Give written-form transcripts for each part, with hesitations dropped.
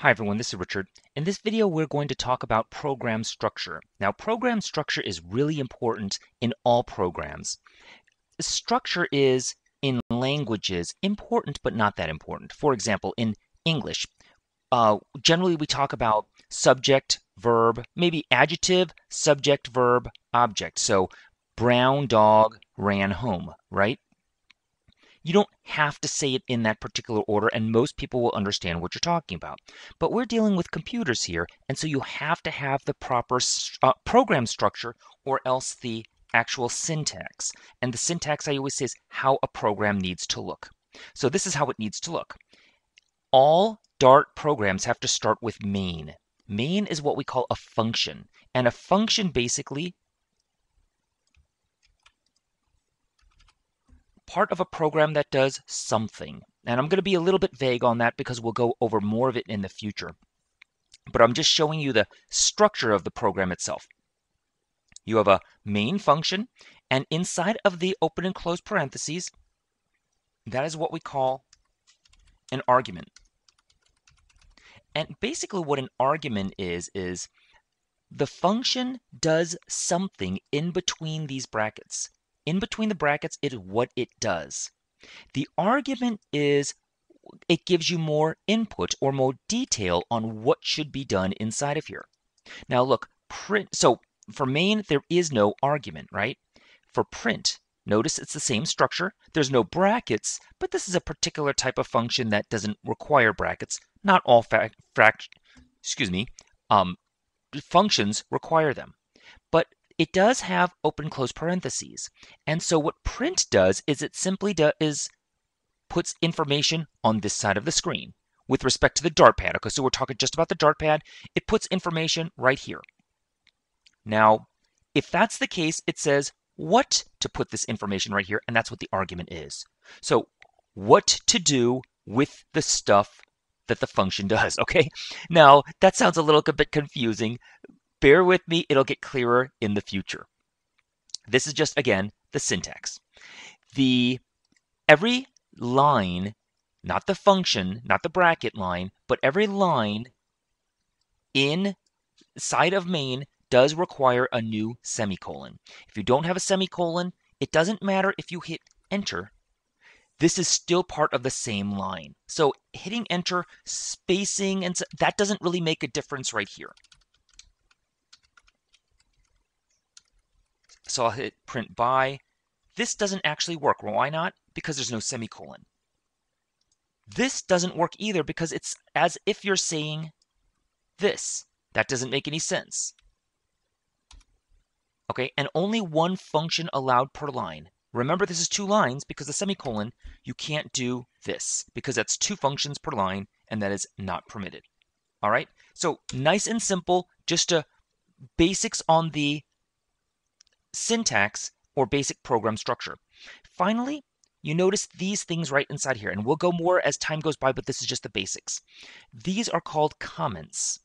Hi everyone, this is Richard. In this video, we're going to talk about program structure. Now, program structure is really important in all programs. Structure is, in languages, important but not that important. For example, in English, generally we talk about subject, verb, maybe adjective, subject, verb, object. So, brown dog ran home, right? You don't have to say it in that particular order, and most people will understand what you're talking about. But we're dealing with computers here, and so you have to have the proper program structure or else the actual syntax. And the syntax, I always say, is how a program needs to look. So this is how it needs to look. All Dart programs have to start with main. Main is what we call a function. And a function basically part of a program that does something. And I'm going to be a little bit vague on that because we'll go over more of it in the future. But I'm just showing you the structure of the program itself. You have a main function, and inside of the open and close parentheses, that is what we call an argument. And basically what an argument is the function does something in between these brackets. In between the brackets, it is what it does. The argument is it gives you more input or more detail on what should be done inside of here. Now look, print. So for main, there is no argument, right? For print, notice it's the same structure. There's no brackets, but this is a particular type of function that doesn't require brackets. Not all functions require them. But it does have open and close parentheses. And so what print does is it simply puts information on this side of the screen with respect to the dartpad. Okay, so we're talking just about the dartpad. It puts information right here. Now, if that's the case, it says what to put this information right here, and that's what the argument is. So what to do with the stuff that the function does, okay? Now, that sounds a little bit confusing. Bear with me, it'll get clearer in the future. This is just, again, the syntax. Every line, not the function, not the bracket line, but every line inside of main does require a new semicolon. If you don't have a semicolon, it doesn't matter if you hit enter. This is still part of the same line. So hitting enter, spacing, and that doesn't really make a difference right here. So I'll hit print by. This doesn't actually work. Why not? Because there's no semicolon. This doesn't work either because it's as if you're saying this. That doesn't make any sense. Okay, and only one function allowed per line. Remember, this is 2 lines because the semicolon, you can't do this because that's 2 functions per line and that is not permitted. All right, so nice and simple, just basics on the syntax or basic program structure. Finally, you notice these things right inside here, and we'll go more as time goes by, but this is just the basics. These are called comments.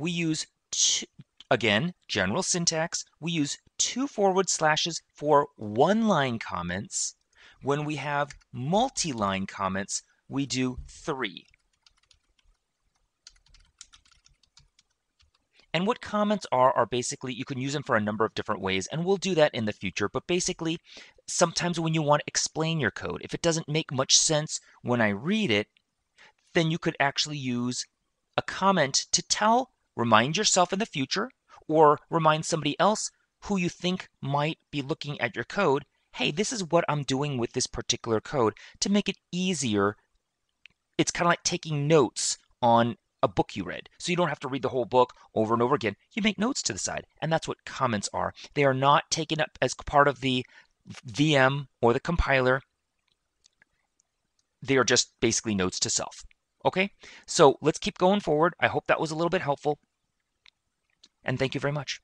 We use again, general syntax, we use 2 forward slashes for 1-line comments. When we have multi-line comments, we do 3. And what comments are basically, you can use them for a number of different ways, and we'll do that in the future. But basically, sometimes when you want to explain your code, if it doesn't make much sense when I read it, then you could actually use a comment to remind yourself in the future, or remind somebody else who you think might be looking at your code, hey, this is what I'm doing with this particular code to make it easier. It's kind of like taking notes on a book you read. So you don't have to read the whole book over and over again. You make notes to the side, and that's what comments are. They are not taken up as part of the VM or the compiler. They are just basically notes to self. Okay, so let's keep going forward. I hope that was a little bit helpful, and thank you very much.